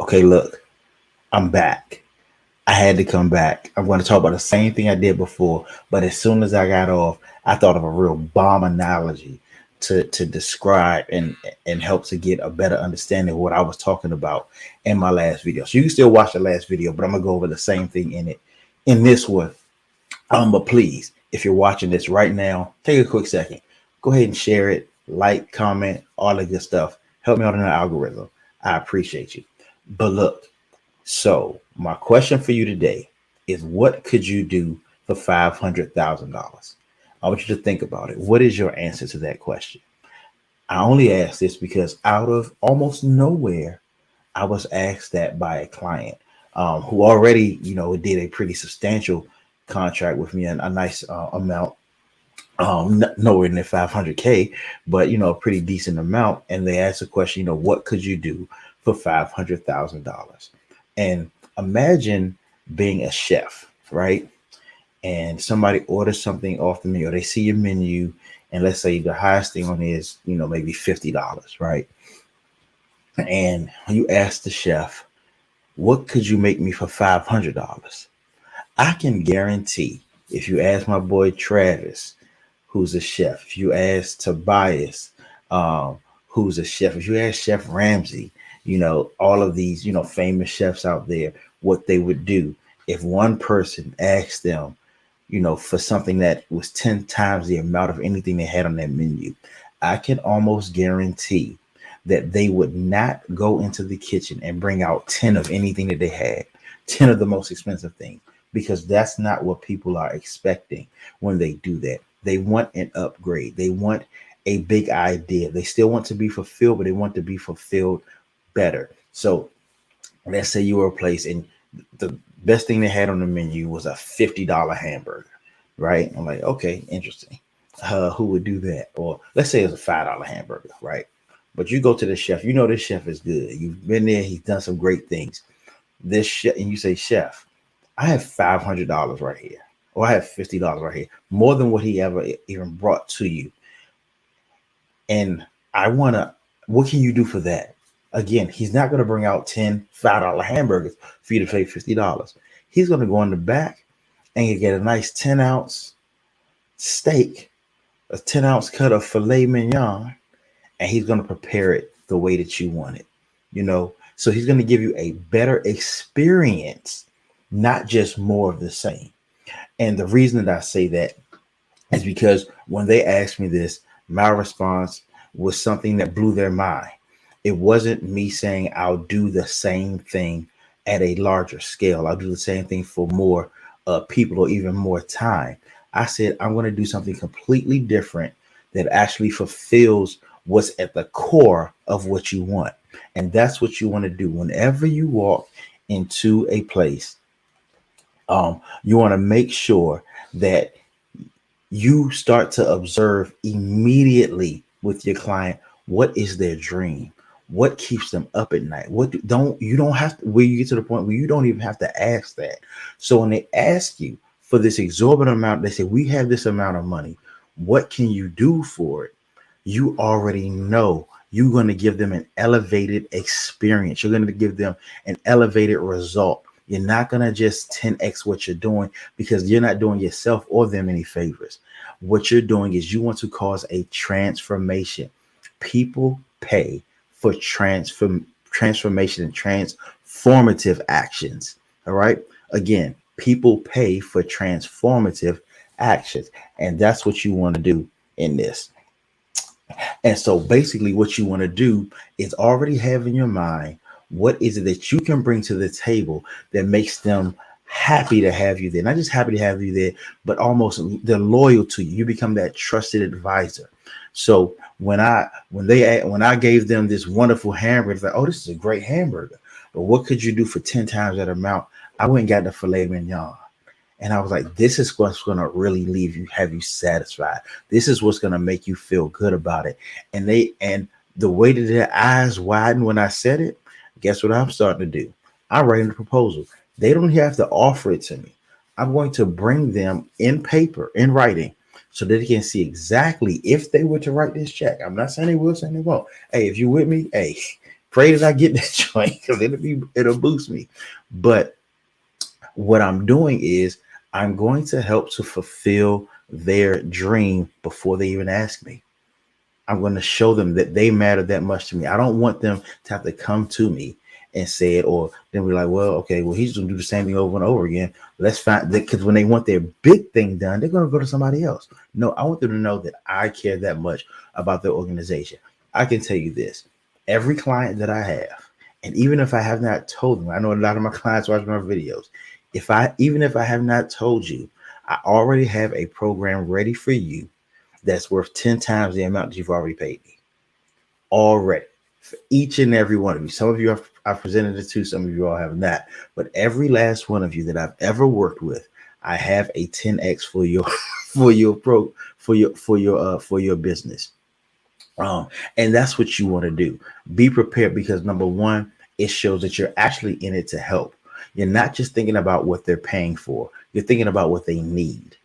Okay, look, I'm back. I had to come back. I'm going to talk about the same thing I did before, but as soon as I got off, I thought of a real bomb analogy to describe and help to get a better understanding of what I was talking about in my last video. So you can still watch the last video, but I'm gonna go over the same thing in it in this one. But please, if you're watching this right now, take a quick second. Go ahead and share it, like, comment, all the good stuff. Help me out in the algorithm. I appreciate you. But look, so my question for you today is what could you do for $500,000? I want you to think about it. What is your answer to that question? I only ask this because out of almost nowhere, I was asked that by a client who already, did a pretty substantial contract with me, and a nice amount, nowhere near 500K, but a pretty decent amount. And they asked the question, what could you do for $500,000? And imagine being a chef, right? And somebody orders something off the menu, or they see your menu, and let's say the highest thing on it is, maybe $50, right? And you ask the chef, what could you make me for $500? I can guarantee if you ask my boy Travis, who's a chef, if you ask Tobias, who's a chef, if you ask Chef Ramsay, all of these, famous chefs out there, what they would do if one person asked them, for something that was 10 times the amount of anything they had on that menu. I can almost guarantee that they would not go into the kitchen and bring out 10 of anything that they had, 10 of the most expensive things, because that's not what people are expecting when they do that. They want an upgrade. They want a big idea. They still want to be fulfilled, but they want to be fulfilled better. So let's say you were a place and the best thing they had on the menu was a $50 hamburger, right? I'm like, okay, interesting. Who would do that? Or let's say it's a $5 hamburger, right? But you go to the chef, this chef is good. You've been there, he's done some great things. This chef, and you say, Chef, I have $500 right here, or I have $50 right here, more than what he ever even brought to you. And what can you do for that? Again, he's not going to bring out 10 $5 hamburgers for you to pay $50. He's going to go in the back and get a nice 10-ounce steak, a 10-ounce cut of filet mignon, and he's going to prepare it the way that you want it, So he's going to give you a better experience, not just more of the same. And the reason that I say that is because when they asked me this, my response was something that blew their mind. It wasn't me saying I'll do the same thing at a larger scale. I'll do the same thing for more people or even more time. I said I'm going to do something completely different that actually fulfills what's at the core of what you want. And that's what you want to do. Whenever you walk into a place, you want to make sure that you start to observe immediately with your client, what is their dream? What keeps them up at night? You don't have to, where you get to the point where you don't even have to ask that. So when they ask you for this exorbitant amount, they say, we have this amount of money. What can you do for it? You already know you're going to give them an elevated experience. You're going to give them an elevated result. You're not going to just 10x what you're doing, because you're not doing yourself or them any favors. What you're doing is you want to cause a transformation. People pay for transformation and transformative actions. All right. Again, people pay for transformative actions. And that's what you want to do in this. And so basically what you want to do is already have in your mind, what is it that you can bring to the table that makes them happy to have you there? Not just happy to have you there, but almost they're loyal to you. You become that trusted advisor. So when I gave them this wonderful hamburger, it's like, oh, this is a great hamburger. But what could you do for 10 times that amount? I went and got the filet mignon. And I was like, this is what's going to really have you satisfied. This is what's going to make you feel good about it. And the way that their eyes widened when I said it, guess what I'm starting to do? I write in the proposal. They don't have to offer it to me. I'm going to bring them in paper, in writing, so that they can see exactly if they were to write this check. I'm not saying they will, saying they won't. Hey, if you're with me, hey, Pray that I get that joint because it'll boost me. But what I'm doing is I'm going to help to fulfill their dream before they even ask me. I'm going to show them that they matter that much to me. I don't want them to have to come to me and say it, or then we're like, well, okay, well, he's going to do the same thing over and over again. Let's find that, because when they want their big thing done, they're going to go to somebody else. No, I want them to know that I care that much about their organization. I can tell you this: every client that I have, and even if I have not told them, I know a lot of my clients watch my videos. Even if I have not told you, I already have a program ready for you that's worth 10 times the amount that you've already paid me already, for each and every one of you. Some of you I've presented it to, some of you all have not, but every last one of you that I've ever worked with, I have a 10x for your for your business. And that's what you want to do. Be prepared, because number one, it shows that you're actually in it to help. You're not just thinking about what they're paying for. You're thinking about what they need.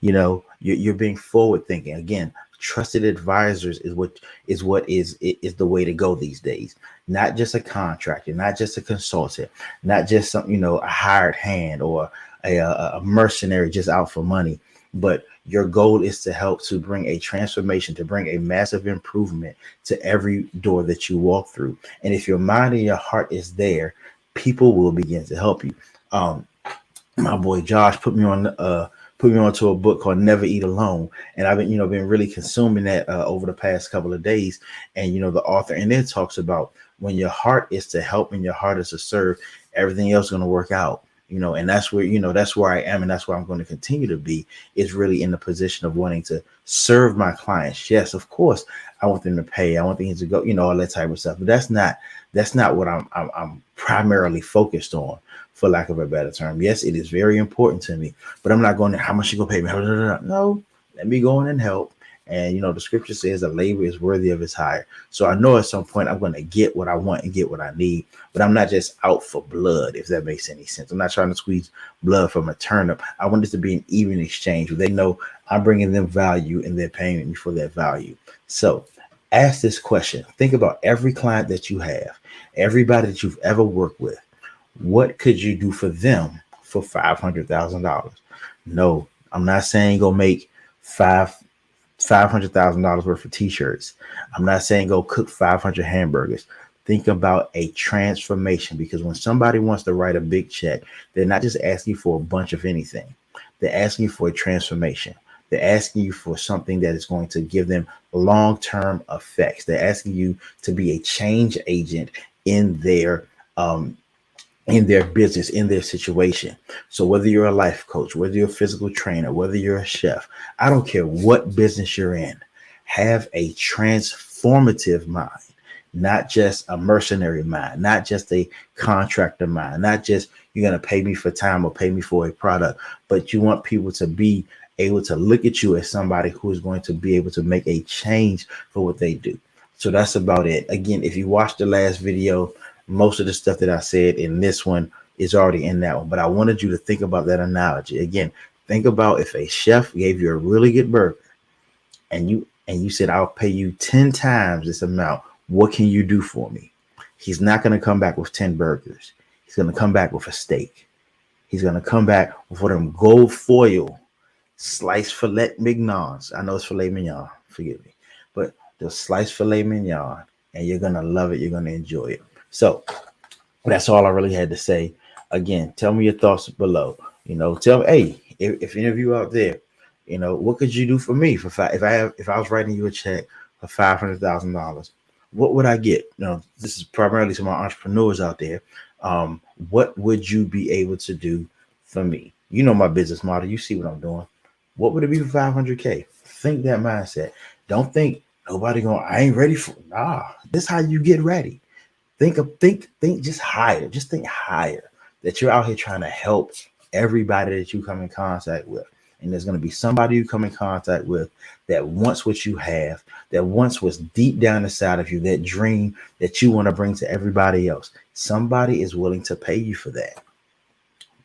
You're being forward thinking. Again, trusted advisors is the way to go these days. Not just a contractor, not just a consultant, not just some, a hired hand or a mercenary just out for money. But your goal is to help to bring a transformation, to bring a massive improvement to every door that you walk through. And if your mind and your heart is there, people will begin to help you. My boy Josh put me onto a book called Never Eat Alone, and I've been really consuming that over the past couple of days. And the author in there talks about when your heart is to help and your heart is to serve, everything else is going to work out. And that's where I am, and that's where I'm going to continue to be, is really in the position of wanting to serve my clients. Yes, of course, I want them to pay, I want things to go, all that type of stuff. But that's not what I'm primarily focused on, for lack of a better term. Yes, it is very important to me, but I'm not going to, how much you gonna pay me? No, let me go in and help. And the scripture says a labor is worthy of his hire. So I know at some point I'm going to get what I want and get what I need, but I'm not just out for blood, if that makes any sense. I'm not trying to squeeze blood from a turnip. I want this to be an even exchange where they know I'm bringing them value and they're paying me for that value. So ask this question. Think about every client that you have, everybody that you've ever worked with. What could you do for them for $500,000? No, I'm not saying go make $500,000 worth of t-shirts. I'm not saying go cook 500 hamburgers. Think about a transformation, because when somebody wants to write a big check, they're not just asking for a bunch of anything. They're asking you for a transformation. They're asking you for something that is going to give them long-term effects. They're asking you to be a change agent in their business, in their situation. So whether you're a life coach, whether you're a physical trainer, whether you're a chef, I don't care what business you're in, have a transformative mind, not just a mercenary mind, not just a contractor mind, not just you're going to pay me for time or pay me for a product, but you want people to be able to look at you as somebody who is going to be able to make a change for what they do. So that's about it. Again, if you watched the last video, most of the stuff that I said in this one is already in that one, but I wanted you to think about that analogy. Again, think about if a chef gave you a really good burger and you said, I'll pay you 10 times this amount. What can you do for me? He's not going to come back with 10 burgers. He's going to come back with a steak. He's going to come back with one of them gold foil sliced filet mignons. I know it's filet mignon, forgive me, but the sliced filet mignon, and you're going to love it. You're going to enjoy it. So that's all I really had to say. Again, tell me your thoughts below. Tell me, hey, if any of you out there, what could you do for me if I was writing you a check for $500,000? What would I get? This is primarily to my entrepreneurs out there. What would you be able to do for me? You know my business model. You see what I'm doing. What would it be for 500K? Think that mindset. Don't think nobody going, I ain't ready for. Nah, this is how you get ready. Think just higher. Just think higher, that you're out here trying to help everybody that you come in contact with. And there's going to be somebody you come in contact with that wants what you have, that wants what's deep down inside of you, that dream that you want to bring to everybody else. Somebody is willing to pay you for that.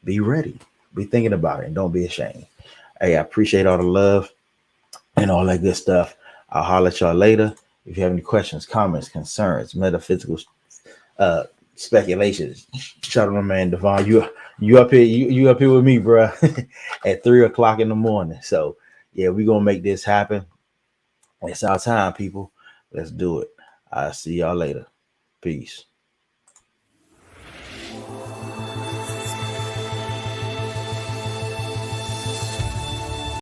Be ready. Be thinking about it, and don't be ashamed. Hey, I appreciate all the love and all that good stuff. I'll holler at y'all later. If you have any questions, comments, concerns, metaphysical uh speculations. Shout out to my man Devon. You up here, you up here with me, bro, at 3 o'clock in the morning. So yeah, we gonna make this happen. It's our time, people. Let's do it. I'll see y'all later. Peace.